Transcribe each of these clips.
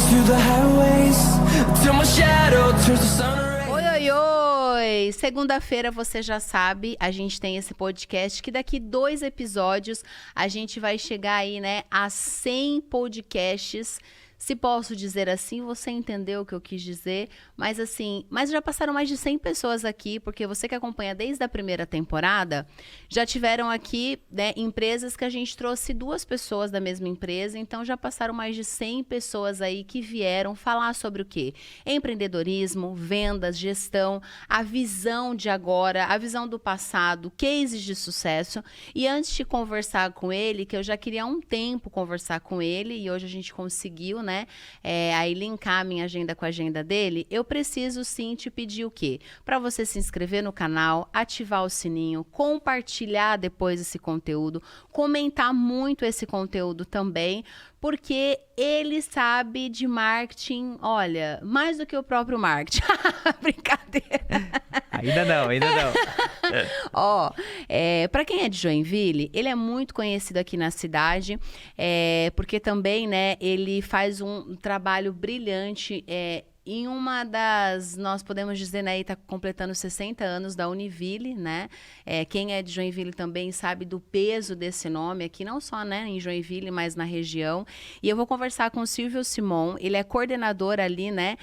through the highways till my shadow turns to sun rays. Oi, oi, oi! Segunda-feira, você já sabe, a gente tem esse podcast que daqui 2 episódios a gente vai chegar aí, né, a 100 podcasts. Se posso dizer assim, você entendeu o que eu quis dizer, mas assim, já passaram mais de 100 pessoas aqui, porque você que acompanha desde a primeira temporada, já tiveram aqui, né, empresas que a gente trouxe 2 pessoas da mesma empresa, então já passaram mais de 100 pessoas aí que vieram falar sobre o quê? Empreendedorismo, vendas, gestão, a visão de agora, a visão do passado, cases de sucesso. E antes de conversar com ele, que eu já queria há um tempo conversar com ele, e hoje a gente conseguiu, né? Aí linkar a minha agenda com a agenda dele, eu preciso sim te pedir o quê? Para você se inscrever no canal, ativar o sininho, compartilhar depois esse conteúdo, comentar muito esse conteúdo também, porque ele sabe de marketing, olha, mais do que o próprio marketing. Brincadeira. Ainda não. Ó, para quem é de Joinville, ele é muito conhecido aqui na cidade, porque também, né, ele faz um trabalho brilhante em uma das, nós podemos dizer, né, está completando 60 anos da Univille, né? Quem é de Joinville também sabe do peso desse nome aqui, não só, né, em Joinville, mas na região. E eu vou conversar com o Silvio Simon, ele é coordenador ali, né,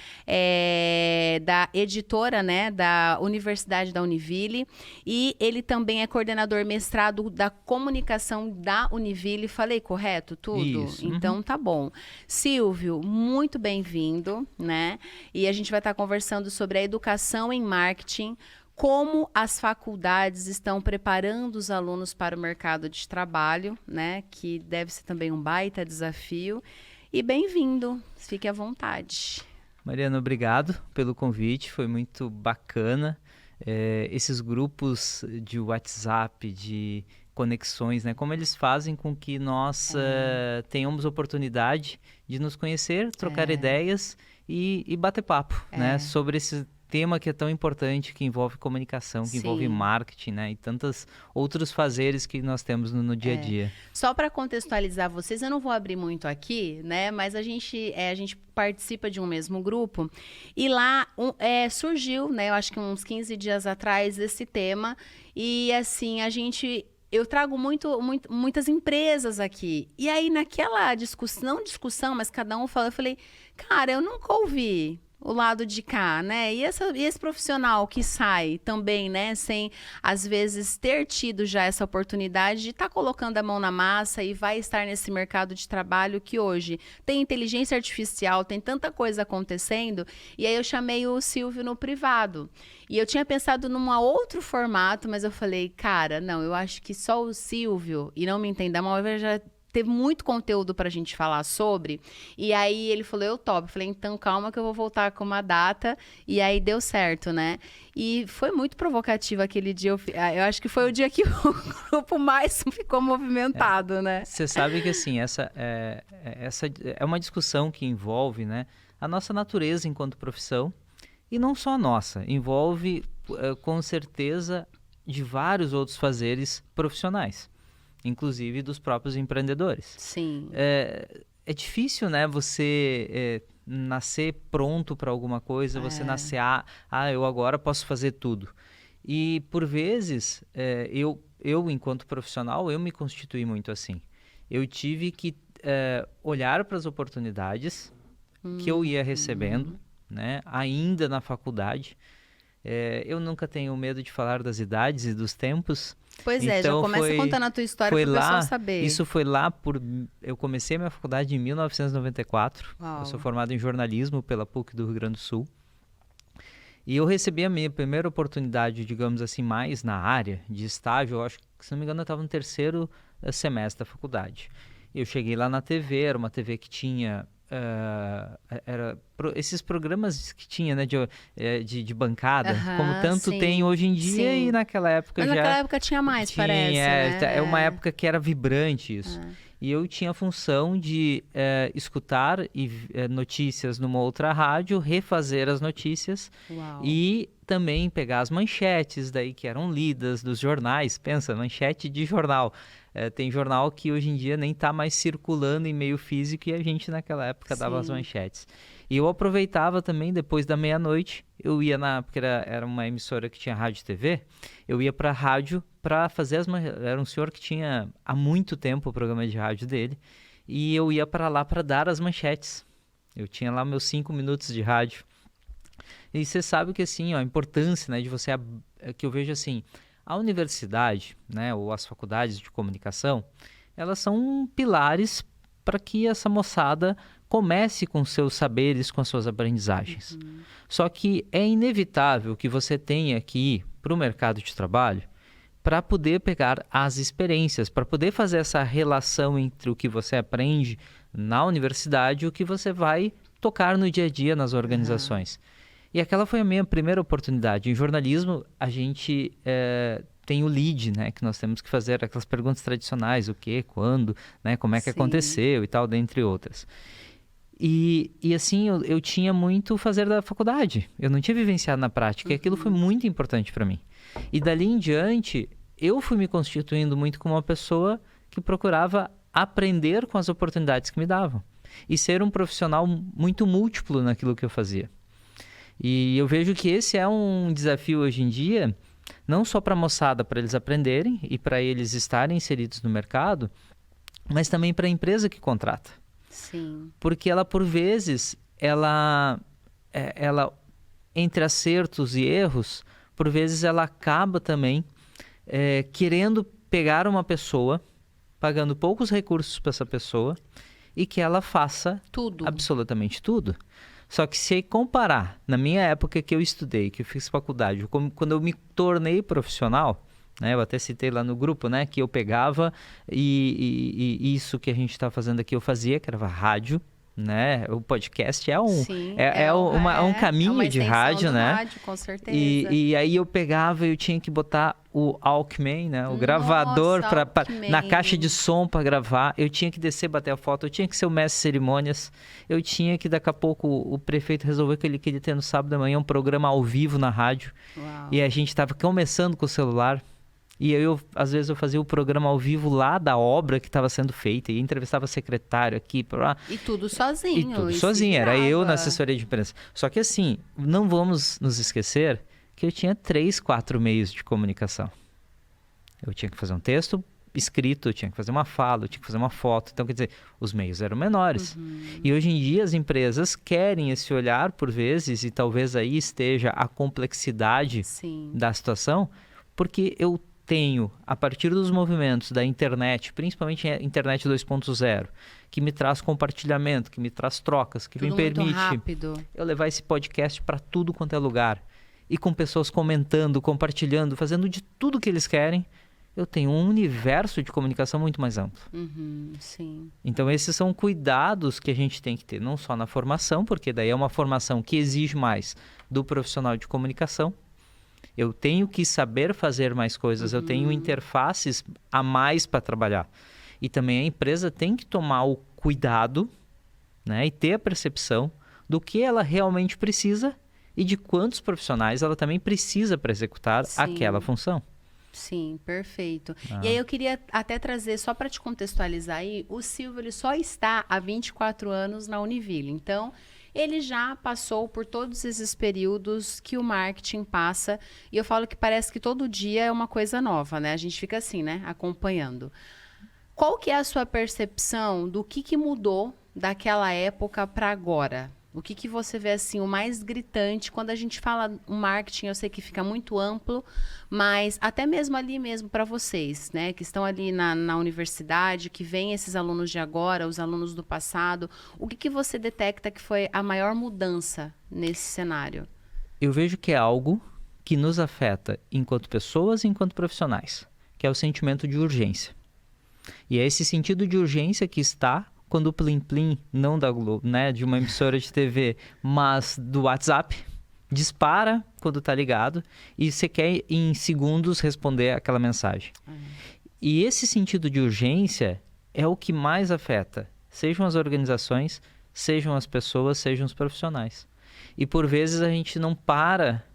da editora, né, da Universidade da Univille, e ele também é coordenador mestrado da comunicação da Univille. Falei correto tudo? Isso. Então tá bom. Silvio, muito bem-vindo, né? E a gente vai estar conversando sobre a educação em marketing, como as faculdades estão preparando os alunos para o mercado de trabalho, né? Que deve ser também um baita desafio. E bem-vindo, fique à vontade. Mariana, obrigado pelo convite, foi muito bacana. Esses grupos de WhatsApp, de conexões, né? Como eles fazem com que nós tenhamos oportunidade de nos conhecer, trocar ideias e bater papo, né? Sobre esse tema que é tão importante, que envolve comunicação, que envolve marketing, né? E tantos outros fazeres que nós temos no dia a dia. Só para contextualizar vocês, eu não vou abrir muito aqui, né? Mas a gente participa de um mesmo grupo e lá surgiu, né? Eu acho que uns 15 dias atrás, esse tema. E assim, eu trago muitas empresas aqui. E aí, naquela discussão, mas cada um fala, eu falei, cara, eu nunca ouvi o lado de cá, né? E esse profissional que sai também, né? Sem, às vezes, ter tido já essa oportunidade de estar colocando a mão na massa e vai estar nesse mercado de trabalho que hoje tem inteligência artificial, tem tanta coisa acontecendo. E aí eu chamei o Silvio no privado. E eu tinha pensado num outro formato, mas eu falei, cara, não, eu acho que só o Silvio, e não me entenda mal, eu já teve muito conteúdo pra gente falar sobre, e aí ele falou, eu topo. Eu falei, então calma que eu vou voltar com uma data, e aí deu certo, né? E foi muito provocativo aquele dia, eu acho que foi o dia que o grupo mais ficou movimentado, né? Você sabe que, assim, essa é uma discussão que envolve, né, a nossa natureza enquanto profissão, e não só a nossa, envolve, com certeza, de vários outros fazeres profissionais, inclusive dos próprios empreendedores. Sim. É difícil, né, você nascer pronto para alguma coisa, você nascer, eu agora posso fazer tudo. E, por vezes, eu, enquanto profissional, eu me constituí muito assim. Eu tive que olhar para as oportunidades que eu ia recebendo, né, ainda na faculdade. Eu nunca tenho medo de falar das idades e dos tempos. Pois então, já começa contando a tua história para o pessoal saber. Isso foi lá eu comecei a minha faculdade em 1994. Uau. Eu sou formado em jornalismo pela PUC do Rio Grande do Sul. E eu recebi a minha primeira oportunidade, digamos assim, mais na área de estágio. Eu acho que, se não me engano, eu estava no 3º semestre da faculdade. Eu cheguei lá na TV, era uma TV que tinha... esses programas que tinha, né, de bancada, como tanto tem hoje em dia, e naquela época Mas naquela época tinha mais, parece, né? É uma época que era vibrante isso. E eu tinha a função de escutar notícias numa outra rádio, refazer as notícias. Uau. E também pegar as manchetes daí que eram lidas dos jornais. Pensa, manchete de jornal. Tem jornal que hoje em dia nem está mais circulando em meio físico e a gente naquela época dava as manchetes. E eu aproveitava também, depois da meia-noite, eu ia porque era uma emissora que tinha rádio e TV, eu ia para a rádio para fazer as manchetes. Era um senhor que tinha há muito tempo o programa de rádio dele, e eu ia para lá para dar as manchetes. Eu tinha lá meus 5 minutos de rádio. E você sabe que assim, a importância, né, de você, que eu vejo assim, a universidade, né, ou as faculdades de comunicação, elas são pilares para que essa moçada comece com seus saberes, com as suas aprendizagens. Só que é inevitável que você tenha que ir para o mercado de trabalho para poder pegar as experiências, para poder fazer essa relação entre o que você aprende na universidade e o que você vai tocar no dia a dia nas organizações. E aquela foi a minha primeira oportunidade. Em jornalismo, a gente tem o lead, né? Que nós temos que fazer aquelas perguntas tradicionais, o que, quando, né? Como é que aconteceu e tal, dentre outras. E assim, eu tinha muito fazer da faculdade. Eu não tinha vivenciado na prática, e aquilo foi muito importante para mim. E dali em diante, eu fui me constituindo muito como uma pessoa que procurava aprender com as oportunidades que me davam. E ser um profissional muito múltiplo naquilo que eu fazia. E eu vejo que esse é um desafio hoje em dia, não só para a moçada, para eles aprenderem e para eles estarem inseridos no mercado, mas também para a empresa que contrata. Sim. Porque ela, por vezes, ela entre acertos e erros, por vezes ela acaba também querendo pegar uma pessoa, pagando poucos recursos para essa pessoa e que ela faça tudo, absolutamente tudo. Só que se comparar, na minha época que eu estudei, que eu fiz faculdade, quando eu me tornei profissional, né, eu até citei lá no grupo, né, que eu pegava e isso que a gente está fazendo aqui eu fazia, que era rádio, né, o podcast é um caminho de rádio, né, rádio, com certeza. E aí eu pegava e eu tinha que botar o Walkman, né, o gravador na caixa de som para gravar, eu tinha que descer, bater a foto, eu tinha que ser o mestre de cerimônias, eu tinha que daqui a pouco o prefeito resolveu que ele queria ter no sábado da manhã um programa ao vivo na rádio. Uau. E a gente estava começando com o celular. E às vezes eu fazia o programa ao vivo lá da obra que estava sendo feita e entrevistava secretário aqui. E tudo sozinho. E tudo sozinho, era eu na assessoria de imprensa. Só que assim, não vamos nos esquecer que eu tinha 3, 4 meios de comunicação. Eu tinha que fazer um texto escrito, eu tinha que fazer uma fala, eu tinha que fazer uma foto. Então, quer dizer, os meios eram menores. E hoje em dia as empresas querem esse olhar por vezes, e talvez aí esteja a complexidade da situação, porque eu tenho, a partir dos movimentos da internet, principalmente a internet 2.0, que me traz compartilhamento, que me traz trocas, que me permite eu levar esse podcast para tudo quanto é lugar. E com pessoas comentando, compartilhando, fazendo de tudo que eles querem, eu tenho um universo de comunicação muito mais amplo. Sim. Então esses são cuidados que a gente tem que ter, não só na formação, porque daí é uma formação que exige mais do profissional de comunicação. Eu tenho que saber fazer mais coisas, eu tenho interfaces a mais para trabalhar. E também a empresa tem que tomar o cuidado, né, e ter a percepção do que ela realmente precisa e de quantos profissionais ela também precisa para executar aquela função. Sim, perfeito. E aí eu queria até trazer, só para te contextualizar aí, o Silvio ele só está há 24 anos na Univille. Então, ele já passou por todos esses períodos que o marketing passa. E eu falo que parece que todo dia é uma coisa nova, né? A gente fica assim, né? Acompanhando. Qual que é a sua percepção do que mudou daquela época para agora? O que você vê assim, o mais gritante? Quando a gente fala o marketing, eu sei que fica muito amplo, mas até mesmo ali mesmo para vocês, né? Que estão ali na universidade, que vêm esses alunos de agora, os alunos do passado. O que você detecta que foi a maior mudança nesse cenário? Eu vejo que é algo que nos afeta enquanto pessoas e enquanto profissionais, que é o sentimento de urgência. E é esse sentido de urgência que está quando o plim-plim, não da Globo, né, de uma emissora de TV, mas do WhatsApp, dispara quando está ligado e você quer em segundos responder aquela mensagem. E esse sentido de urgência é o que mais afeta, sejam as organizações, sejam as pessoas, sejam os profissionais. E por vezes a gente não para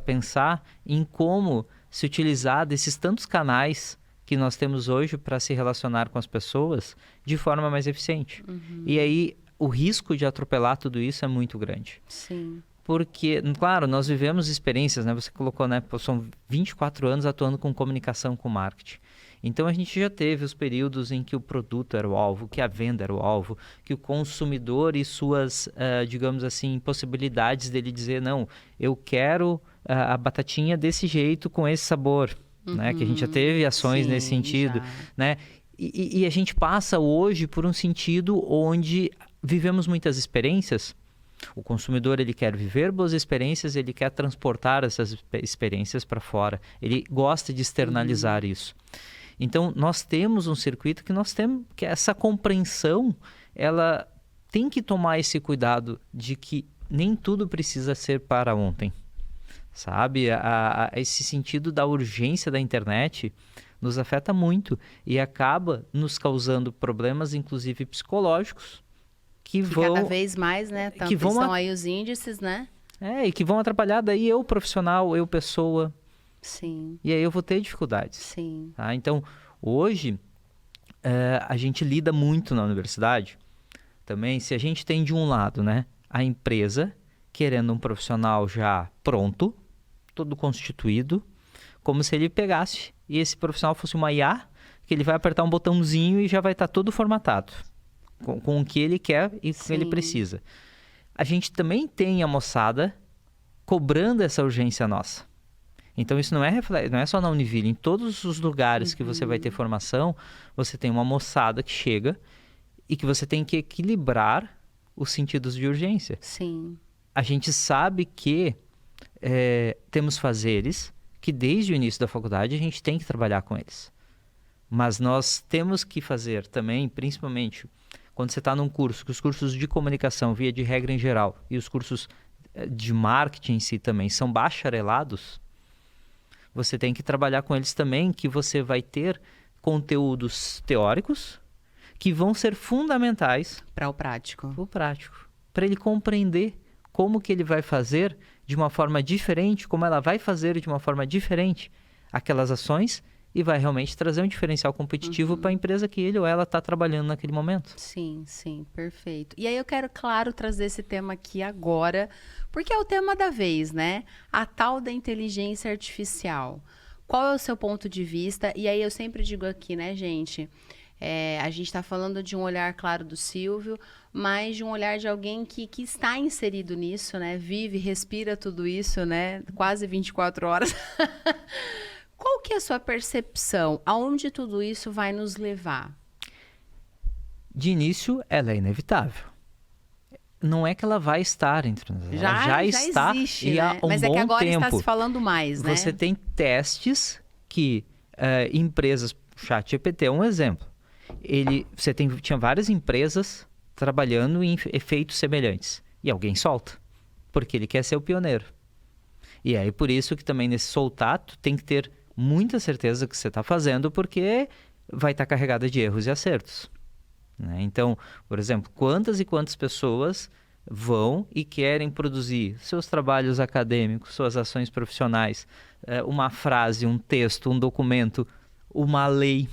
pensar em como se utilizar desses tantos canais que nós temos hoje para se relacionar com as pessoas de forma mais eficiente. E aí o risco de atropelar tudo isso é muito grande. Sim. Porque, claro, nós vivemos experiências, né? Você colocou, né? São 24 anos atuando com comunicação, com marketing. Então, a gente já teve os períodos em que o produto era o alvo, que a venda era o alvo, que o consumidor e suas, digamos assim, possibilidades dele dizer, não, eu quero a batatinha desse jeito, com esse sabor, né? Que a gente já teve ações nesse sentido, né? E a gente passa hoje por um sentido onde vivemos muitas experiências. O consumidor, ele quer viver boas experiências, ele quer transportar essas experiências para fora. Ele gosta de externalizar isso. Então, nós temos um circuito que nós temos, que essa compreensão, ela tem que tomar esse cuidado de que nem tudo precisa ser para ontem, sabe? Esse sentido da urgência da internet nos afeta muito e acaba nos causando problemas, inclusive psicológicos, que vão... cada vez mais, né? Tanto que são aí os índices, né? E que vão atrapalhar daí eu profissional, eu pessoa. Sim. E aí eu vou ter dificuldades. Sim. Tá? Então, hoje, a gente lida muito na universidade também, se a gente tem de um lado, né, a empresa querendo um profissional já pronto, todo constituído, como se ele pegasse e esse profissional fosse uma IA, que ele vai apertar um botãozinho e já vai estar todo formatado, com o que ele quer e com o que ele precisa. A gente também tem a moçada cobrando essa urgência nossa. Então, isso não é só na Univille. Em todos os lugares que você vai ter formação, você tem uma moçada que chega e que você tem que equilibrar os sentidos de urgência. Sim. A gente sabe que temos fazeres que desde o início da faculdade a gente tem que trabalhar com eles. Mas nós temos que fazer também, principalmente quando você está num curso, que os cursos de comunicação, via de regra em geral, e os cursos de marketing em si também são bacharelados, você tem que trabalhar com eles também, que você vai ter conteúdos teóricos que vão ser fundamentais para o prático. Para ele compreender como que ele vai fazer de uma forma diferente, como ela vai fazer de uma forma diferente aquelas ações e vai realmente trazer um diferencial competitivo para a empresa que ele ou ela está trabalhando naquele momento. Sim, sim, perfeito. E aí eu quero, claro, trazer esse tema aqui agora, porque é o tema da vez, né? A tal da inteligência artificial. Qual é o seu ponto de vista? E aí eu sempre digo aqui, né, gente? A gente está falando de um olhar, claro, do Silvio, mas de um olhar de alguém que está inserido nisso, né? Vive, respira tudo isso, né? Quase 24 horas. Qual que é a sua percepção? Aonde tudo isso vai nos levar? De início, ela é inevitável. Não é que ela vai estar entre nós. Ela já está existe, e há né? um Mas bom é que agora tempo. está se falando mais, né? Você tem testes que empresas... ChatGPT é um exemplo. Tinha várias empresas trabalhando em efeitos semelhantes. E alguém solta, porque ele quer ser o pioneiro. E aí, por isso que também nesse soltar, tu tem que ter muita certeza que você está fazendo, porque vai estar carregada de erros e acertos. Né? Então, por exemplo, quantas e quantas pessoas vão e querem produzir seus trabalhos acadêmicos, suas ações profissionais, uma frase, um texto, um documento, uma lei.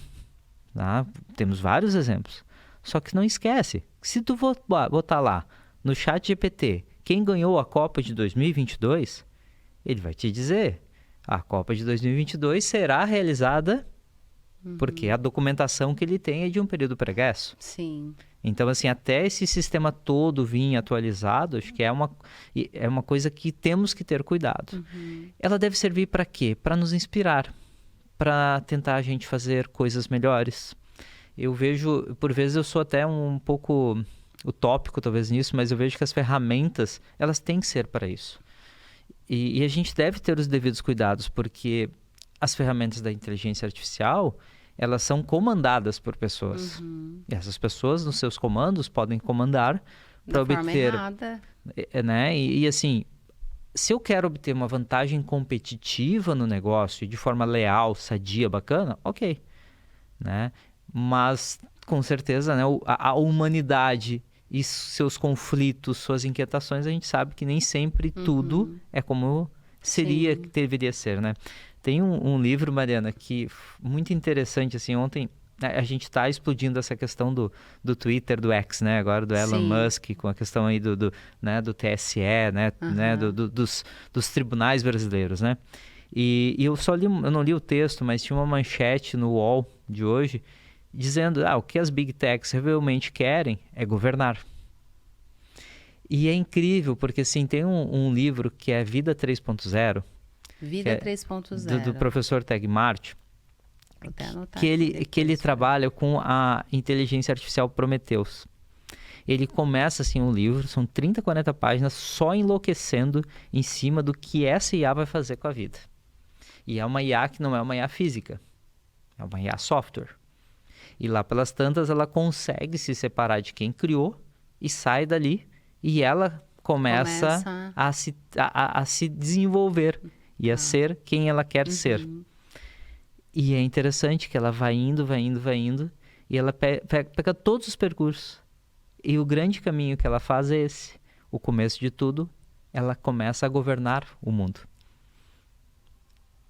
Tá? Temos vários exemplos. Só que não esquece, se tu botar lá no ChatGPT quem ganhou a Copa de 2022, ele vai te dizer, a Copa de 2022 será realizada porque a documentação que ele tem é de um período pregresso. Sim. Então, assim, até esse sistema todo vir atualizado, acho que é uma coisa que temos que ter cuidado. Ela deve servir para quê? Para nos inspirar, para tentar a gente fazer coisas melhores. Eu vejo, por vezes eu sou até um pouco utópico talvez nisso, mas eu vejo que as ferramentas, elas têm que ser para isso. E a gente deve ter os devidos cuidados, porque as ferramentas da inteligência artificial, elas são comandadas por pessoas. E essas pessoas, nos seus comandos, podem comandar para obter... errada. Né? E assim, se eu quero obter uma vantagem competitiva no negócio, de forma leal, sadia, bacana, ok. Né? Mas, com certeza, né, a humanidade e seus conflitos, suas inquietações, a gente sabe que nem sempre tudo é como seria, que deveria ser, né? Tem um livro, Mariana, que muito interessante, assim, ontem a gente está explodindo essa questão do Twitter, do X, né? Agora do Elon Musk, com a questão aí né, do TSE, né, dos tribunais brasileiros, né? E eu não li o texto, mas tinha uma manchete no UOL de hoje dizendo, o que as Big Techs realmente querem é governar. E é incrível, porque assim, tem um livro que é Vida 3.0, Vida 3.0. do professor Tag Marty, que ele trabalha com a inteligência artificial Prometheus. Ele começa assim um livro, são 30, 40 páginas só enlouquecendo em cima do que essa IA vai fazer com a vida. E é uma IA que não é uma IA física, é uma IA software. E lá pelas tantas ela consegue se separar de quem criou e sai dali e ela começa a se desenvolver e a ser quem ela quer ser. E é interessante que ela vai indo, e ela pega todos os percursos. E o grande caminho que ela faz é esse. O começo de tudo, ela começa a governar o mundo.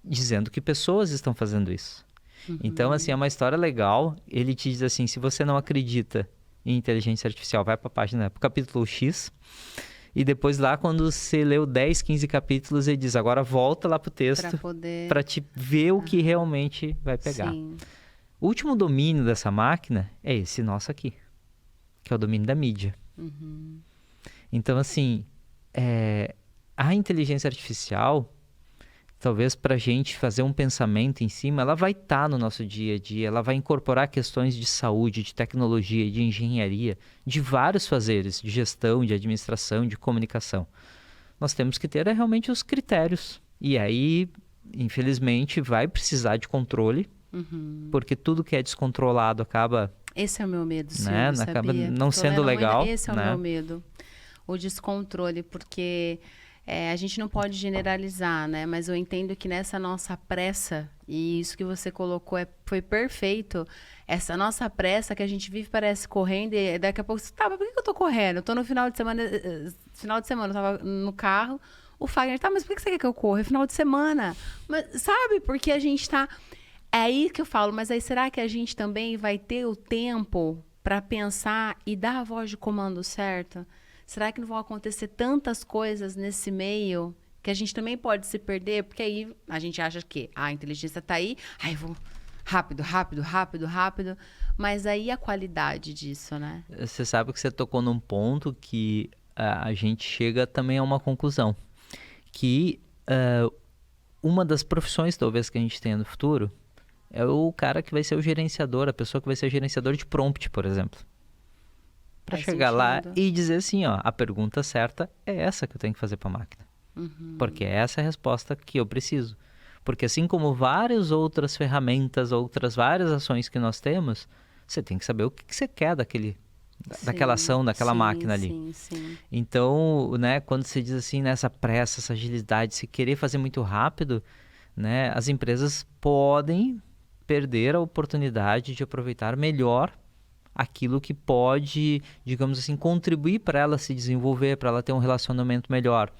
Dizendo que pessoas estão fazendo isso. Então, assim, é uma história legal. Ele te diz assim, se você não acredita em inteligência artificial, vai para a página, para o capítulo X. E depois lá, quando você leu 10, 15 capítulos, ele diz, agora volta lá pro texto para te ver o que realmente vai pegar. Sim. O último domínio dessa máquina é esse nosso aqui, que é o domínio da mídia. Então, assim, a inteligência artificial, talvez para a gente fazer um pensamento em cima, ela vai estar no nosso dia a dia, ela vai incorporar questões de saúde, de tecnologia, de engenharia, de vários fazeres, de gestão, de administração, de comunicação. Nós temos que ter realmente os critérios. E aí, infelizmente, vai precisar de controle, porque tudo que é descontrolado acaba... Esse é o meu medo, Silvio, né? sabia? Acaba não sendo legal. Esse é o né? meu medo, o descontrole, porque... a gente não pode generalizar, né? Mas eu entendo que nessa nossa pressa, e isso que você colocou foi perfeito, essa nossa pressa que a gente vive parece correndo, e daqui a pouco você, mas por que eu tô correndo? Eu tô no final de semana, eu tava no carro, o Fagner, mas por que você quer que eu corra? É final de semana. Mas, sabe? Porque a gente tá... É aí que eu falo, mas aí será que a gente também vai ter o tempo para pensar e dar a voz de comando certa? Será que não vão acontecer tantas coisas nesse meio que a gente também pode se perder? Porque aí a gente acha que a inteligência está aí, aí vou rápido. Mas aí a qualidade disso, né? Você sabe que você tocou num ponto que a gente chega também a uma conclusão. Que uma das profissões, talvez, que a gente tenha no futuro é o cara que vai ser o gerenciador, a pessoa que vai ser o gerenciador de prompt, por exemplo. Para chegar lá e dizer assim, a pergunta certa é essa que eu tenho que fazer para a máquina. Porque essa é a resposta que eu preciso. Porque assim como várias outras ferramentas, várias ações que nós temos, você tem que saber o que você quer daquela ação, daquela máquina ali. Sim. Então, né, quando você diz assim, nessa pressa, essa agilidade, se querer fazer muito rápido, né, as empresas podem perder a oportunidade de aproveitar melhor aquilo que pode, digamos assim, contribuir para ela se desenvolver, para ela ter um relacionamento melhor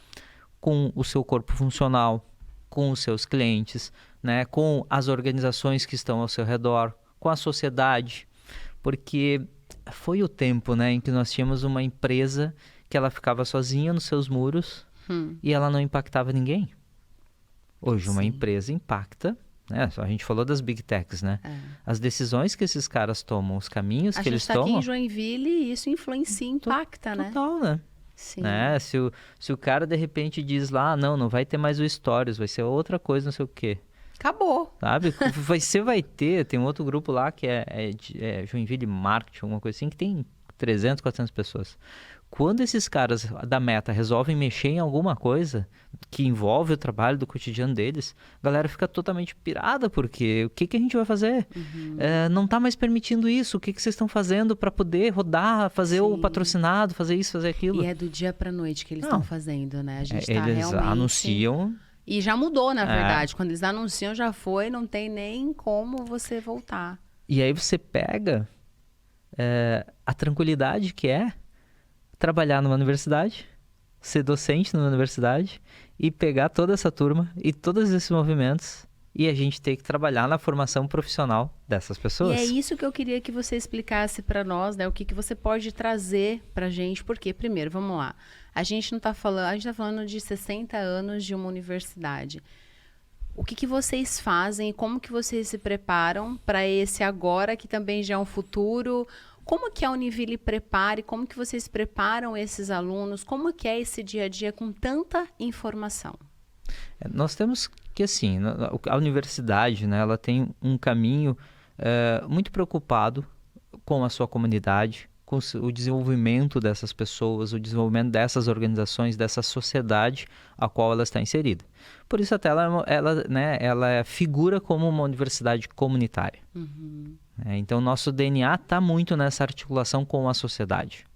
com o seu corpo funcional, com os seus clientes, né, com as organizações que estão ao seu redor, com a sociedade, porque foi o tempo, né, em que nós tínhamos uma empresa que ela ficava sozinha nos seus muros e ela não impactava ninguém. Hoje uma empresa impacta. A gente falou das Big Techs, né? As decisões que esses caras tomam, os caminhos que eles tomam... A gente está aqui em Joinville e isso influencia, impacta, né? Total, né? Sim. Né? Se o cara, de repente, diz lá, não vai ter mais o Stories, vai ser outra coisa, não sei o quê. Acabou. Sabe? Você vai ter, tem um outro grupo lá que é Joinville Marketing, alguma coisa assim, que tem 300, 400 pessoas. Quando esses caras da Meta resolvem mexer em alguma coisa que envolve o trabalho do cotidiano deles, a galera fica totalmente pirada, porque o que a gente vai fazer? Não está mais permitindo isso, o que vocês estão fazendo para poder rodar, fazer o patrocinado, fazer isso, fazer aquilo? E é do dia para noite que eles estão fazendo, né? A gente tá eles realmente... anunciam... E já mudou, na verdade. Quando eles anunciam, já foi, não tem nem como você voltar. E aí você pega a tranquilidade que é trabalhar numa universidade, ser docente numa universidade e pegar toda essa turma e todos esses movimentos e a gente tem que trabalhar na formação profissional dessas pessoas. E é isso que eu queria que você explicasse para nós, né? O que você pode trazer para a gente. Porque, primeiro, vamos lá. A gente não está falando, a gente está falando de 60 anos de uma universidade. O que vocês fazem e como que vocês se preparam para esse agora, que também já é um futuro? Como que a Univille prepara e como que vocês preparam esses alunos? Como que é esse dia a dia com tanta informação? Nós temos que, assim, a universidade, né, ela tem um caminho muito preocupado com a sua comunidade, com o desenvolvimento dessas pessoas, o desenvolvimento dessas organizações, dessa sociedade a qual ela está inserida. Por isso até ela figura como uma universidade comunitária. Uhum. Então, nosso DNA está muito nessa articulação com a sociedade.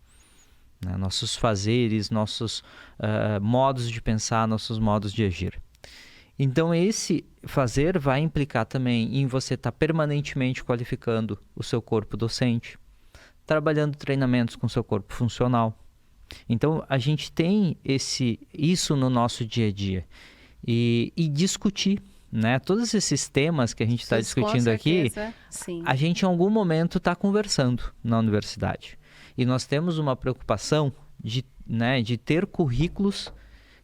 Nossos fazeres, nossos modos de pensar, nossos modos de agir. Então, esse fazer vai implicar também em você estar permanentemente qualificando o seu corpo docente, trabalhando treinamentos com o seu corpo funcional. Então, a gente tem isso no nosso dia a dia. E discutir, né? Todos esses temas que a gente está discutindo aqui, sim. A gente em algum momento está conversando na universidade. E nós temos uma preocupação de ter currículos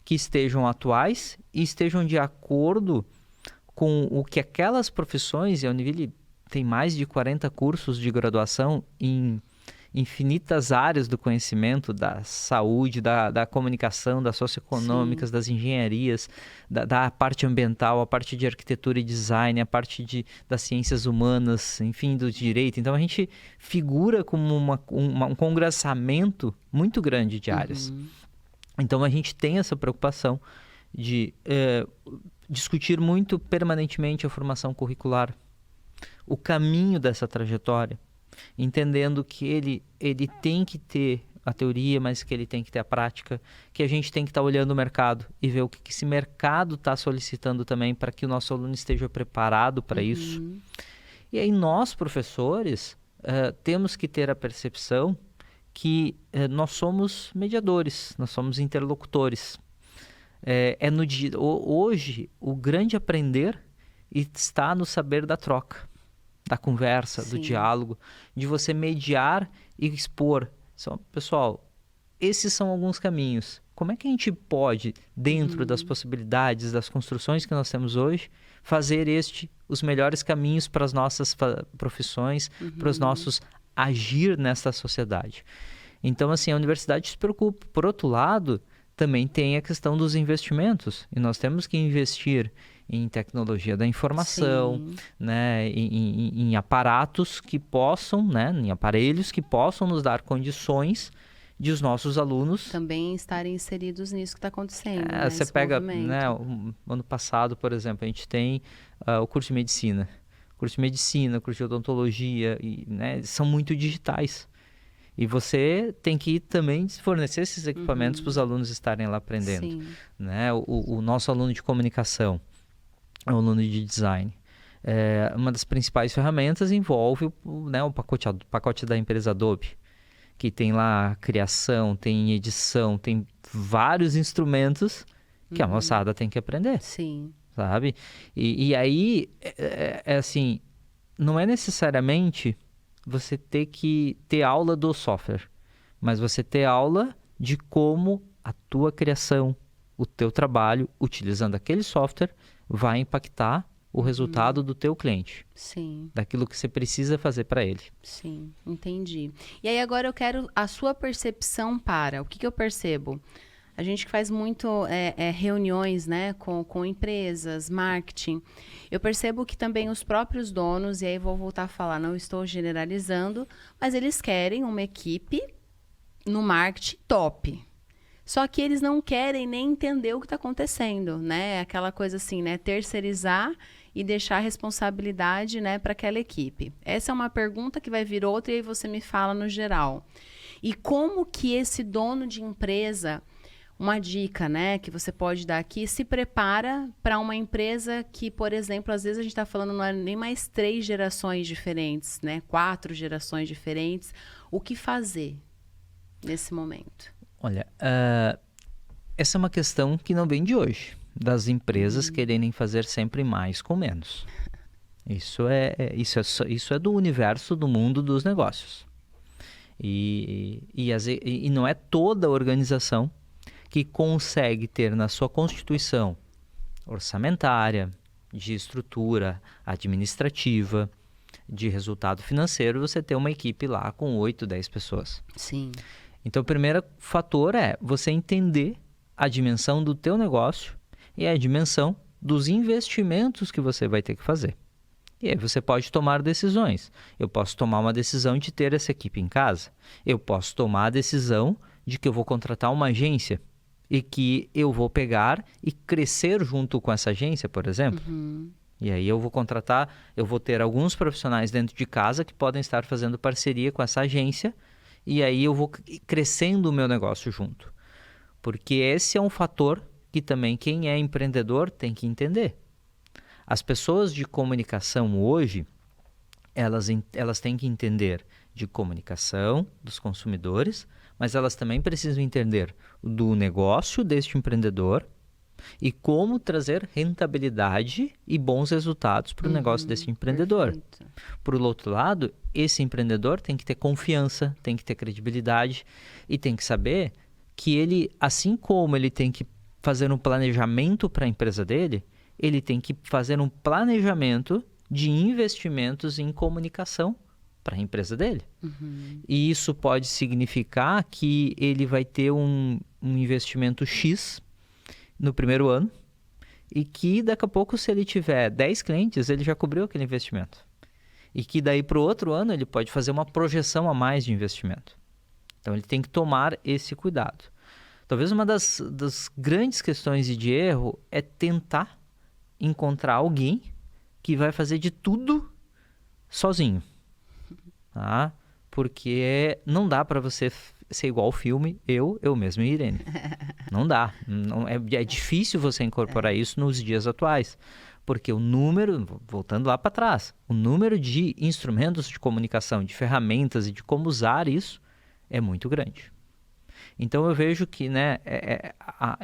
que estejam atuais e estejam de acordo com o que aquelas profissões, e a Univille tem mais de 40 cursos de graduação em infinitas áreas do conhecimento, da saúde, da comunicação, das socioeconômicas, das engenharias, da parte ambiental, a parte de arquitetura e design, a parte das ciências humanas, enfim, do direito. Então, a gente figura como um congressamento muito grande de áreas. Uhum. Então, a gente tem essa preocupação de discutir muito permanentemente a formação curricular, o caminho dessa trajetória, entendendo que ele tem que ter a teoria, mas que ele tem que ter a prática, que a gente tem que estar olhando o mercado e ver o que esse mercado está solicitando também para que o nosso aluno esteja preparado para isso. E aí nós, professores, temos que ter a percepção que nós somos mediadores, nós somos interlocutores. Hoje, o grande aprender está no saber da troca, da conversa, Sim. do diálogo, de você mediar e expor. Pessoal, esses são alguns caminhos. Como é que a gente pode, dentro das possibilidades, das construções que nós temos hoje, fazer os melhores caminhos para as nossas profissões, para os nossos agir nessa sociedade? Então, assim, a universidade se preocupa. Por outro lado, também tem a questão dos investimentos. E nós temos que investir em tecnologia da informação, né, em aparatos que possam, né, em aparelhos que possam nos dar condições de os nossos alunos também estarem inseridos nisso que está acontecendo. Você pega, né, ano passado, por exemplo, a gente tem o curso de medicina. Curso de medicina, curso de odontologia, né, são muito digitais. E você tem que também fornecer esses equipamentos para os alunos estarem lá aprendendo. Né? O nosso aluno de comunicação, o aluno de design, uma das principais ferramentas envolve o pacote da empresa Adobe, que tem lá criação, tem edição, tem vários instrumentos que a moçada tem que aprender. Sim. Sabe? E aí, assim, não é necessariamente você ter que ter aula do software, mas você ter aula de como a tua criação, o teu trabalho, utilizando aquele software, vai impactar o resultado do teu cliente. Sim. Daquilo que você precisa fazer para ele. Sim, entendi. E aí agora eu quero a sua percepção para... O que eu percebo? A gente que faz muito reuniões, né, com empresas, marketing. Eu percebo que também os próprios donos, e aí vou voltar a falar, não estou generalizando, mas eles querem uma equipe no marketing top. Só que eles não querem nem entender o que está acontecendo, né? Aquela coisa assim, né? Terceirizar e deixar a responsabilidade, né, para aquela equipe. Essa é uma pergunta que vai vir outra e aí você me fala no geral. E como que esse dono de empresa... Uma dica, né, que você pode dar aqui, se prepara para uma empresa que, por exemplo, às vezes a gente está falando não é nem mais 3 gerações diferentes, né, 4 gerações diferentes. O que fazer nesse momento? Olha, essa é uma questão que não vem de hoje. das empresas quererem fazer sempre mais com menos. Isso é do universo do mundo dos negócios. E não é toda organização que consegue ter na sua constituição orçamentária, de estrutura administrativa, de resultado financeiro, você ter uma equipe lá com 8, 10 pessoas. Sim. Então, o primeiro fator é você entender a dimensão do teu negócio e a dimensão dos investimentos que você vai ter que fazer. E aí você pode tomar decisões. Eu posso tomar uma decisão de ter essa equipe em casa. Eu posso tomar a decisão de que eu vou contratar uma agência e que eu vou pegar e crescer junto com essa agência, por exemplo. E aí eu vou ter alguns profissionais dentro de casa que podem estar fazendo parceria com essa agência e aí eu vou crescendo o meu negócio junto. Porque esse é um fator que também quem é empreendedor tem que entender. As pessoas de comunicação hoje, elas têm que entender de comunicação dos consumidores, mas elas também precisam entender do negócio deste empreendedor e como trazer rentabilidade e bons resultados para o negócio desse empreendedor. Perfeito. Por outro lado, esse empreendedor tem que ter confiança, tem que ter credibilidade e tem que saber que ele, assim como ele tem que fazer um planejamento para a empresa dele, ele tem que fazer um planejamento de investimentos em comunicação para a empresa dele. E isso pode significar que ele vai ter um investimento X no primeiro ano e que daqui a pouco, se ele tiver 10 clientes, ele já cobriu aquele investimento. E que daí para o outro ano ele pode fazer uma projeção a mais de investimento. Então ele tem que tomar esse cuidado. Talvez uma das grandes questões de erro é tentar encontrar alguém que vai fazer de tudo sozinho, tá? Porque não dá para você ser igual ao filme Eu Mesmo e Irene. Não dá. É difícil você incorporar isso nos dias atuais, porque o número, voltando lá para trás, o número de instrumentos de comunicação, de ferramentas e de como usar isso é muito grande. Então eu vejo que, né,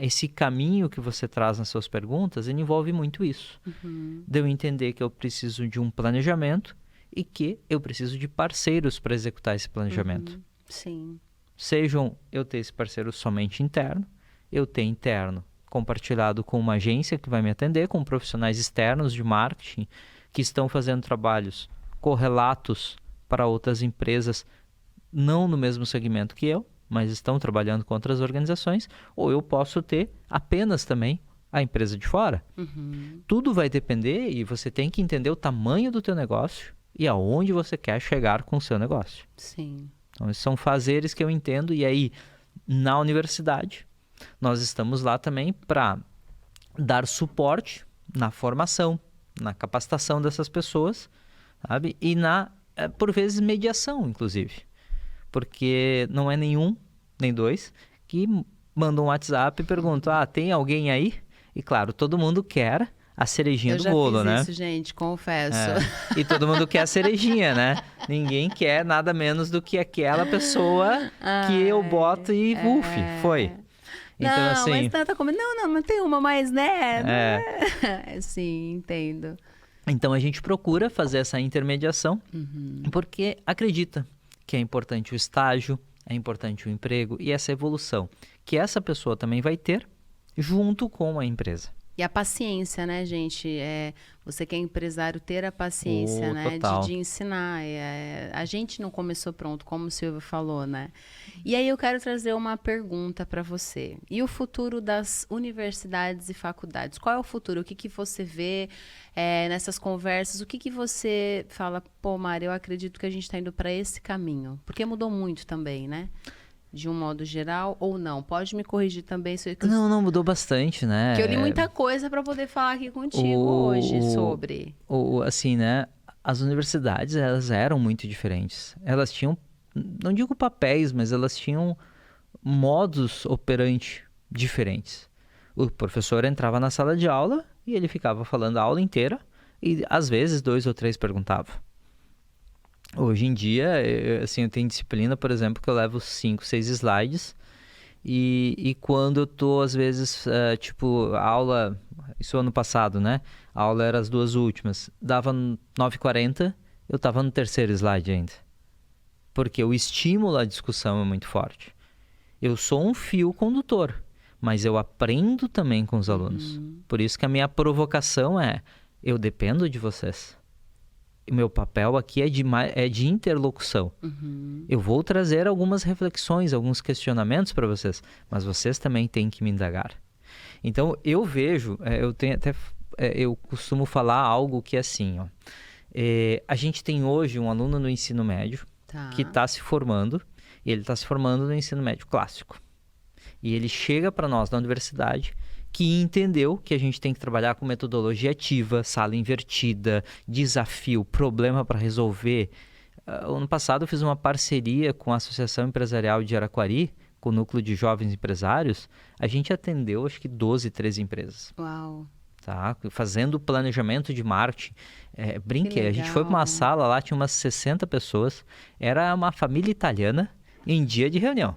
esse caminho que você traz nas suas perguntas, ele envolve muito isso. De eu entender que eu preciso de um planejamento e que eu preciso de parceiros para executar esse planejamento. Sim. Sejam eu ter esse parceiro somente interno, eu ter interno compartilhado com uma agência que vai me atender, com profissionais externos de marketing que estão fazendo trabalhos correlatos para outras empresas, não no mesmo segmento que eu, mas estão trabalhando com outras organizações, ou eu posso ter apenas também a empresa de fora. Tudo vai depender e você tem que entender o tamanho do teu negócio e aonde você quer chegar com o seu negócio. Sim. Então, esses são fazeres que eu entendo e aí, na universidade, nós estamos lá também para dar suporte na formação, na capacitação dessas pessoas, sabe? E por vezes, mediação, inclusive. Porque não é nenhum, nem dois, que mandam um WhatsApp e perguntam, tem alguém aí? E claro, todo mundo quer a cerejinha do bolo, né? Eu já fiz isso, gente, confesso. E todo mundo quer a cerejinha, né? Ninguém quer nada menos do que aquela pessoa que eu boto e foi. Então, não, assim, mas tá como... Não tem uma mais, né? Sim, entendo. Então a gente procura fazer essa intermediação porque acredita que é importante o estágio, é importante o emprego e essa evolução que essa pessoa também vai ter junto com a empresa. E a paciência, né, gente? Você que é empresário, ter a paciência, né? Total. De ensinar. A gente não começou pronto, como o Silvio falou, né? E aí eu quero trazer uma pergunta para você. E o futuro das universidades e faculdades? Qual é o futuro? O que você vê nessas conversas? O que você fala, pô, Mari, eu acredito que a gente está indo para esse caminho? Porque mudou muito também, né? De um modo geral, ou não? Pode me corrigir também. Não, mudou bastante, né? Que eu li muita coisa para poder falar aqui contigo hoje sobre. Assim, né? As universidades, elas eram muito diferentes. Elas tinham, não digo papéis, mas elas tinham modus operandi diferentes. O professor entrava na sala de aula e ele ficava falando a aula inteira e, às vezes, 2 ou 3 perguntavam. Hoje em dia, assim, eu tenho disciplina, por exemplo, que eu levo 5, 6 slides E quando eu tô, às vezes, tipo, a aula, isso ano passado, né? A aula era as 2 últimas. Dava 9h40, eu tava no 3º slide ainda. Porque o estímulo à discussão é muito forte. Eu sou um fio condutor, mas eu aprendo também com os alunos. Por isso que a minha provocação é, eu dependo de vocês. O meu papel aqui é de interlocução. Eu vou trazer algumas reflexões, alguns questionamentos para vocês, mas vocês também têm que me indagar. Então, eu vejo, eu costumo falar algo que é assim, ó. A gente tem hoje um aluno no ensino médio que está se formando, e ele está se formando no ensino médio clássico. E ele chega para nós na universidade que entendeu que a gente tem que trabalhar com metodologia ativa, sala invertida, desafio, problema para resolver. Ano passado eu fiz uma parceria com a Associação Empresarial de Araquari, com o Núcleo de Jovens Empresários. A gente atendeu acho que 13 empresas. Uau! Tá? Fazendo planejamento de marketing. A gente foi para uma sala lá, tinha umas 60 pessoas. Era uma família italiana em dia de reunião.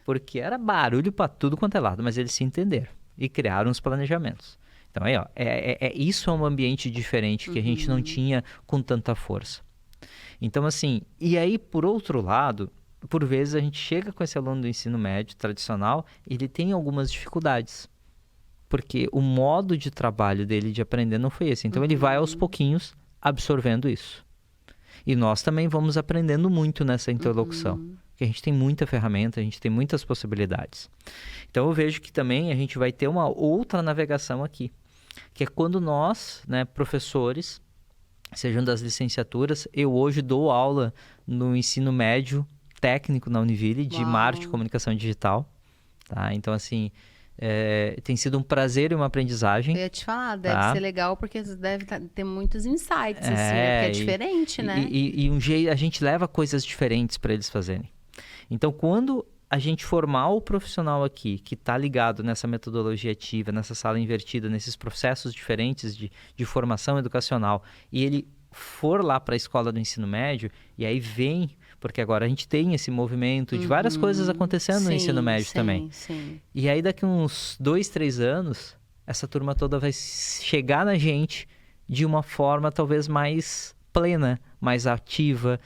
Porque era barulho para tudo quanto é lado, mas eles se entenderam e criaram os planejamentos. Então aí, ó, isso é um ambiente diferente que a gente não tinha com tanta força. Então assim, e aí por outro lado, por vezes a gente chega com esse aluno do ensino médio tradicional, ele tem algumas dificuldades. Porque o modo de trabalho dele de aprender não foi esse. Então ele vai aos pouquinhos absorvendo isso. E nós também vamos aprendendo muito nessa interlocução. Porque a gente tem muita ferramenta, a gente tem muitas possibilidades. Então eu vejo que também a gente vai ter uma outra navegação aqui. Que é quando nós, né, professores, sejam das licenciaturas, eu hoje dou aula no ensino médio técnico na Univille de marketing e comunicação digital. Tá? Então assim, tem sido um prazer e uma aprendizagem. Eu ia te falar, deve ser legal porque deve ter muitos insights, assim, porque é diferente, né? E a gente leva coisas diferentes para eles fazerem. Então, quando a gente formar o profissional aqui, que está ligado nessa metodologia ativa, nessa sala invertida, nesses processos diferentes de formação educacional, e ele for lá para a escola do ensino médio, e aí vem, porque agora a gente tem esse movimento de várias coisas acontecendo no ensino médio também. Sim. E aí daqui uns 2, 3 anos, essa turma toda vai chegar na gente de uma forma talvez mais plena, mais ativa.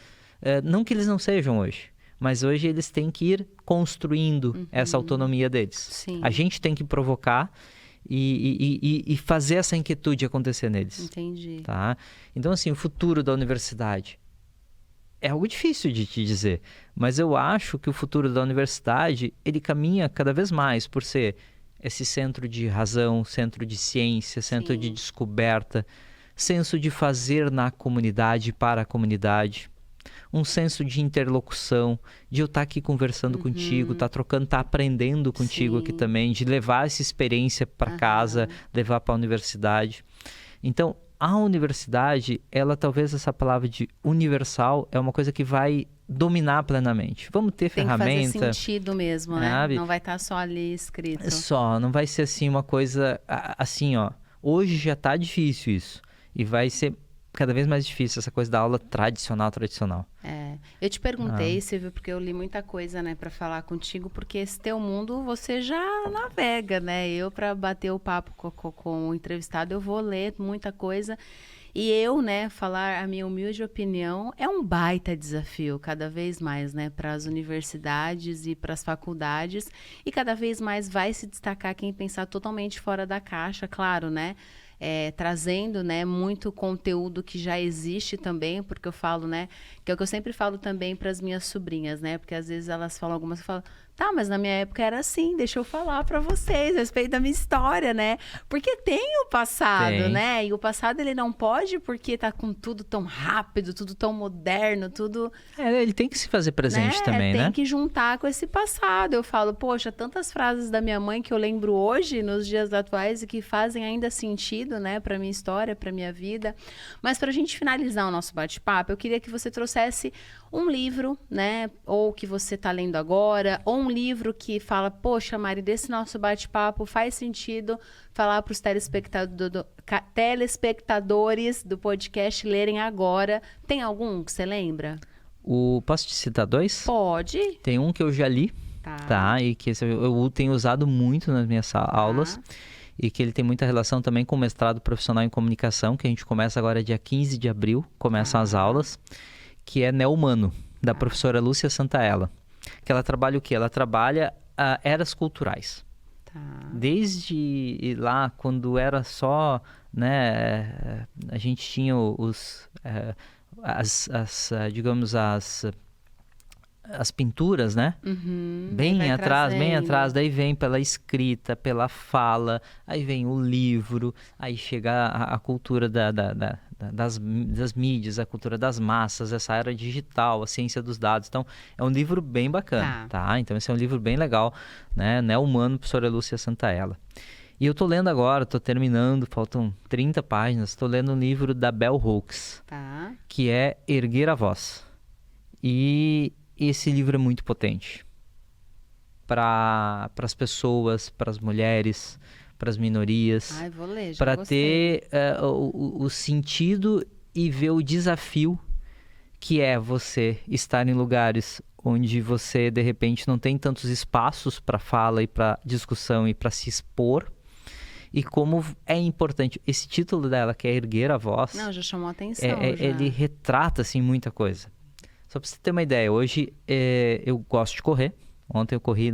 Não que eles não sejam hoje, mas hoje eles têm que ir construindo essa autonomia deles. Sim. A gente tem que provocar e fazer essa inquietude acontecer neles. Entendi. Tá? Então, assim, o futuro da universidade é algo difícil de te dizer, mas eu acho que o futuro da universidade, ele caminha cada vez mais por ser esse centro de razão, centro de ciência, centro de descoberta, senso de fazer na comunidade, para a comunidade. Um senso de interlocução, de eu estar aqui conversando contigo, estar trocando, estar aprendendo contigo aqui também, de levar essa experiência para casa, levar para a universidade. Então, a universidade, ela talvez essa palavra de universal é uma coisa que vai dominar plenamente. Vamos ter ferramenta. Tem que fazer sentido mesmo, né? Sabe? Não vai estar só ali escrito. Não vai ser assim uma coisa assim, ó. Hoje já está difícil isso e vai ser cada vez mais difícil essa coisa da aula tradicional. Eu te perguntei, Silvio, porque eu li muita coisa, né, para falar contigo, porque esse teu mundo você já navega, né? Eu, para bater o papo com o entrevistado, eu vou ler muita coisa. E eu, né, falar a minha humilde opinião é um baita desafio, cada vez mais, né, para as universidades e para as faculdades. E cada vez mais vai se destacar quem pensar totalmente fora da caixa, claro, né? Trazendo, né, muito conteúdo que já existe também, porque eu falo, né, que é o que eu sempre falo também para as minhas sobrinhas, né, porque às vezes elas falam algumas, eu falo, tá, mas na minha época era assim, deixa eu falar para vocês a respeito da minha história, né, porque tem o passado, né, e o passado ele não pode porque tá com tudo tão rápido, tudo tão moderno, tudo... ele tem que se fazer presente também, né? Tem que juntar com esse passado. Eu falo, poxa, tantas frases da minha mãe que eu lembro hoje, nos dias atuais, e que fazem ainda sentido, né, para minha história, para minha vida. Mas para a gente finalizar o nosso bate-papo, eu queria que você trouxesse um livro, né, ou que você está lendo agora, ou um livro que fala, poxa, Mari, desse nosso bate-papo faz sentido falar para os telespectadores do podcast lerem agora. Tem algum que você lembra? Posso te citar 2? Pode. Tem um que eu já li, tá? E que eu tenho usado muito nas minhas aulas. E que ele tem muita relação também com o mestrado profissional em comunicação, que a gente começa agora dia 15 de abril, começam as aulas, que é Neo-Humano, da professora Lúcia Santaella. Que ela trabalha o quê? Ela trabalha eras culturais. Desde lá, quando era só, né, a gente tinha digamos, as pinturas, né? Bem atrás, daí vem pela escrita, pela fala, aí vem o livro, aí chega a cultura das mídias, a cultura das massas, essa era digital, a ciência dos dados. Então, é um livro bem bacana, tá? Então, esse é um livro bem legal, né? Neo-Humano, professora Lúcia Santaella. E eu tô lendo agora, tô terminando, faltam 30 páginas, tô lendo um livro da Bell Hooks, que é Erguer a Voz. E esse livro é muito potente para as pessoas, para as mulheres, para as minorias, para ter o sentido e ver o desafio que é você estar em lugares onde você, de repente, não tem tantos espaços para fala e para discussão e para se expor. E como é importante. Esse título dela, que é Erguer a Voz... Não, já chamou a atenção. Ele retrata, assim, muita coisa. Só para você ter uma ideia, hoje eu gosto de correr. Ontem eu corri,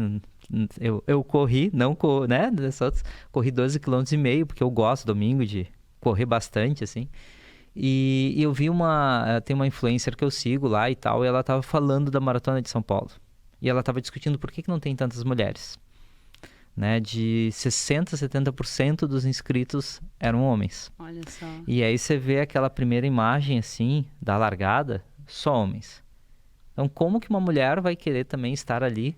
corri 12,5 km, porque eu gosto domingo de correr bastante, assim. E eu vi tem uma influencer que eu sigo lá e tal, e ela estava falando da Maratona de São Paulo. E ela estava discutindo por que não tem tantas mulheres. Né, de 60%, 70% dos inscritos eram homens. Olha só. E aí você vê aquela primeira imagem, assim, da largada, só homens. Então, como que uma mulher vai querer também estar ali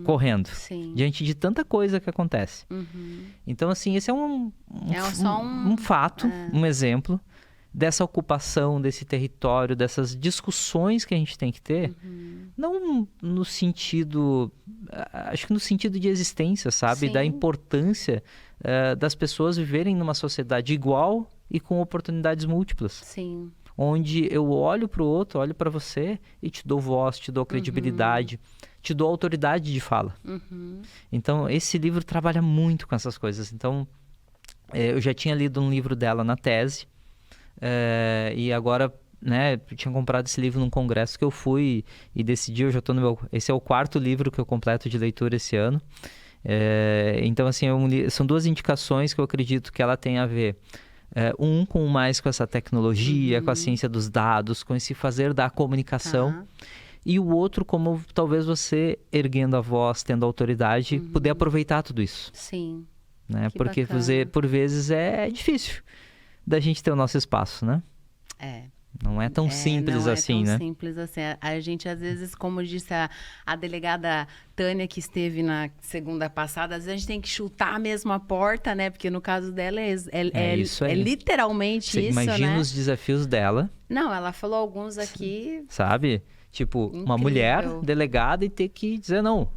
correndo? Sim. Diante de tanta coisa que acontece. Então, assim, esse é um fato, um exemplo dessa ocupação, desse território, dessas discussões que a gente tem que ter, não no sentido, acho que no sentido de existência, sabe? Sim. Da importância das pessoas viverem numa sociedade igual e com oportunidades múltiplas. Sim. Onde eu olho para o outro, olho para você e te dou voz, te dou credibilidade, te dou autoridade de fala. Então, esse livro trabalha muito com essas coisas. Então, eu já tinha lido um livro dela na tese, e agora, né, eu tinha comprado esse livro num congresso que eu fui e decidi, eu já estou esse é o 4º livro que eu completo de leitura esse ano. Então, assim, são 2 indicações que eu acredito que ela tem a ver. Com essa tecnologia, com a ciência dos dados, com esse fazer da comunicação. E o outro, como talvez você, erguendo a voz, tendo autoridade, poder aproveitar tudo isso. Sim. Né? Porque por vezes é difícil da gente ter o nosso espaço, né? Não é tão simples assim, né? Não é tão simples assim. A gente, às vezes, como disse a delegada Tânia, que esteve na segunda passada, às vezes a gente tem que chutar mesmo a porta, né? Porque no caso dela isso aí. É literalmente Você isso, imagina né? os desafios dela. Não, ela falou alguns aqui... Sabe? Tipo, Incrível. Uma mulher delegada e ter que dizer, não,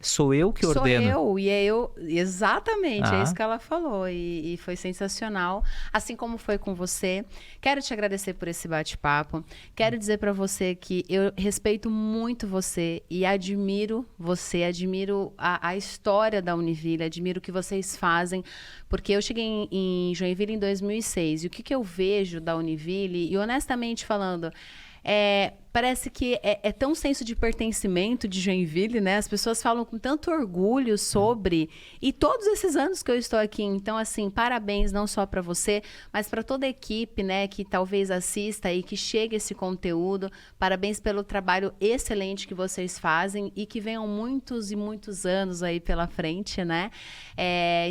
sou eu que ordeno. Sou eu, e é eu... Exatamente, é isso que ela falou. E foi sensacional, assim como foi com você. Quero te agradecer por esse bate-papo. Quero dizer para você que eu respeito muito você e admiro você, admiro a história da Univille, admiro o que vocês fazem, porque eu cheguei em Joinville em 2006, e o que eu vejo da Univille, e honestamente falando... Parece que é tão senso de pertencimento de Joinville, né? As pessoas falam com tanto orgulho sobre... E todos esses anos que eu estou aqui. Então, assim, parabéns não só para você, mas para toda a equipe, né? Que talvez assista e que chegue esse conteúdo. Parabéns pelo trabalho excelente que vocês fazem e que venham muitos e muitos anos aí pela frente, né?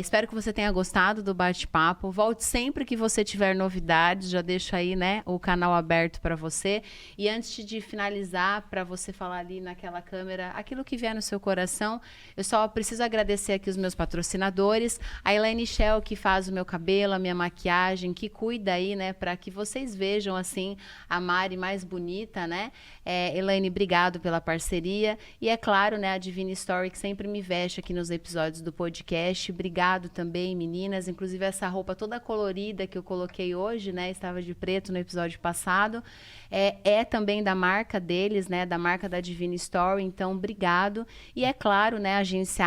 Espero que você tenha gostado do bate-papo. Volte sempre que você tiver novidades. Já deixo aí, né? O canal aberto para você. E antes de finalizar, para você falar ali naquela câmera aquilo que vier no seu coração, eu só preciso agradecer aqui os meus patrocinadores, a Elaine Shell, que faz o meu cabelo, a minha maquiagem, que cuida aí, né, para que vocês vejam, assim, a Mari mais bonita, né? Elaine, obrigado pela parceria. E é claro, né, a Divine Story, que sempre me veste aqui nos episódios do podcast. Obrigado também, meninas. Inclusive, essa roupa toda colorida que eu coloquei hoje, né, estava de preto no episódio passado, é também da marca deles, né, da marca da Divine Story. Então, obrigado. E é claro, né, a agência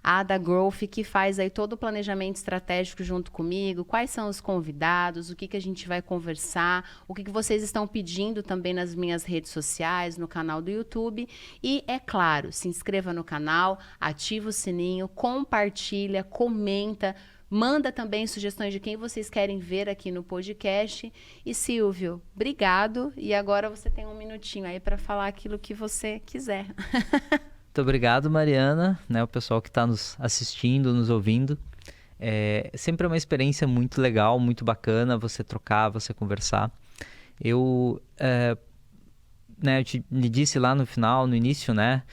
Ada Growth, que faz aí todo o planejamento estratégico junto comigo, quais são os convidados, o que que a gente vai conversar, o que que vocês estão pedindo também nas minhas redes sociais, no canal do YouTube. E, é claro, se inscreva no canal, ativa o sininho, compartilha, comenta, manda também sugestões de quem vocês querem ver aqui no podcast. E Silvio, obrigado. E agora você tem um minutinho aí para falar aquilo que você quiser. Muito obrigado, Mariana, né, o pessoal que está nos assistindo, nos ouvindo. Sempre é uma experiência muito legal, muito bacana você trocar, você conversar. Eu lhe disse lá no final, no início, né?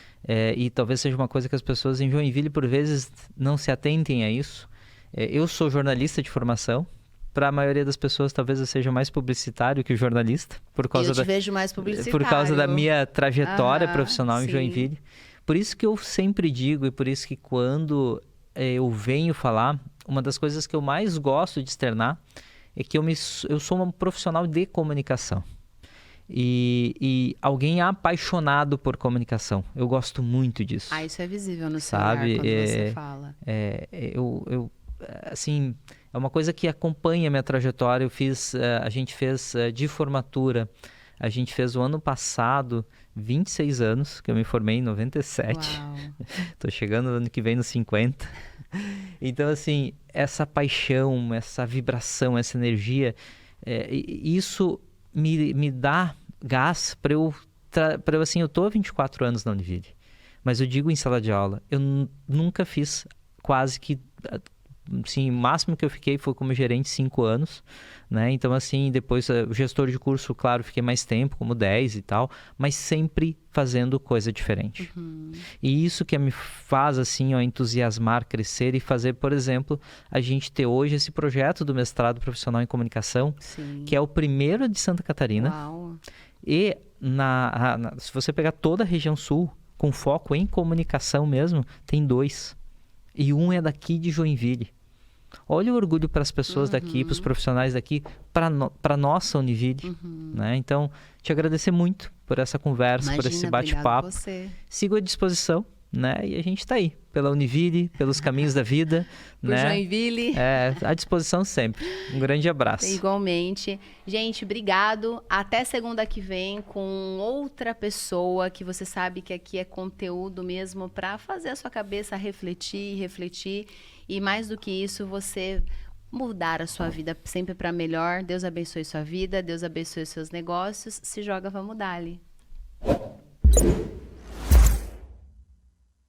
E talvez seja uma coisa que as pessoas em Joinville, por vezes, não se atentem a isso. Eu sou jornalista de formação. Para a maioria das pessoas, talvez eu seja mais publicitário que jornalista. Eu te vejo mais publicitário. Por causa da minha trajetória profissional sim. em Joinville. Por isso que eu sempre digo, e por isso que quando eu venho falar, uma das coisas que eu mais gosto de externar é que eu sou um profissional de comunicação. E alguém apaixonado por comunicação. Eu gosto muito disso. Isso é visível no seu olhar quando você fala. Assim, é uma coisa que acompanha a minha trajetória. A gente fez de formatura, a gente fez o ano passado 26 anos, que eu me formei em 97. Tô chegando no ano que vem nos 50. Então, assim, essa paixão, essa vibração, essa energia, isso me dá gás para eu assim, eu tô há 24 anos na Univille, mas eu digo em sala de aula, eu nunca fiz quase que, assim, o máximo que eu fiquei foi como gerente 5 anos, né? Então, assim, depois o gestor de curso, claro, fiquei mais tempo, como 10 e tal, mas sempre fazendo coisa diferente. E isso que me faz, assim, entusiasmar, crescer e fazer, por exemplo, a gente ter hoje esse projeto do mestrado profissional em comunicação, Sim. que é o primeiro de Santa Catarina. Uau. E se você pegar toda a região sul, com foco em comunicação mesmo, tem 2. E um é daqui de Joinville. Olha o orgulho para as pessoas daqui, para os profissionais daqui, para nossa Univille. Né? Então, te agradecer muito por essa conversa, por esse bate-papo. Sigo à disposição, né? E a gente está aí, pela Univille, pelos caminhos da vida. Por né? Joinville. À disposição sempre. Um grande abraço. Igualmente. Gente, obrigado. Até segunda que vem com outra pessoa que você sabe que aqui é conteúdo mesmo para fazer a sua cabeça refletir. E mais do que isso, você mudar a sua vida sempre para melhor. Deus abençoe sua vida, Deus abençoe seus negócios. Se joga, vamos dar ali.